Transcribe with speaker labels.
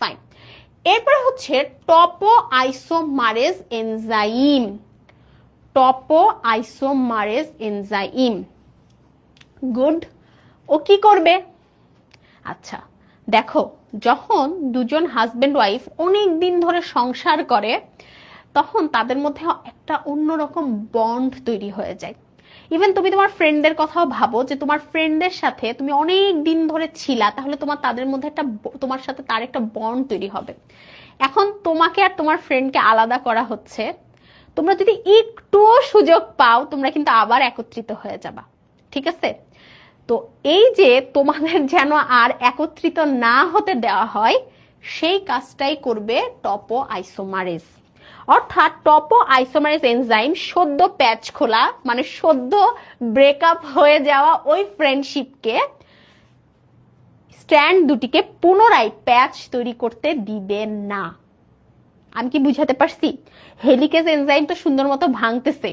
Speaker 1: Fine. এরপরে হচ্ছে topoisomerase enzyme. Topoisomerase enzyme, good. ও কি করবে? আচ্ছা দেখো, যখন দুজন হাজবেন্ড ওয়াইফ অনেক দিন ধরে সংসার করে তখন তাদের মধ্যে একটা অন্যরকম বন্ড তৈরি হয়ে যায়। ইভেন তুমি তোমার ফ্রেন্ডদের কথাও ভাবো, যে তোমার ফ্রেন্ডদের সাথে তুমি অনেক দিন ধরে ছিলা, তাহলে তাদের মধ্যে তোমার সাথে তার একটা বন্ড তৈরি হবে। এখন তোমাকে আর তোমার ফ্রেন্ডকে আলাদা করা হচ্ছে, তোমরা যদি একটুও সুযোগ পাও তোমরা কিন্তু আবার একত্রিত হয়ে যাবা, ঠিক আছে? তো এই যে তোমাদের যেন আর একত্রিত না হতে দেওয়া হয়, সেই কাজটাই করবে টপো আইসোমারেজ। অর্থাৎ টপো আইসোমারেজ এনজাইম সদ্য প্যাচ খোলা, মানে সদ্য ব্রেকআপ হয়ে যাওয়া ওই ফ্রেন্ডশিপকে, স্ট্র্যান্ড দুটিকে পুনরায় প্যাচ তৈরি করতে দিবে না। আমি কি বুঝাতে পারছি? হেলিকেজ এনজাইম তো সুন্দর মতো ভাঙতেছে,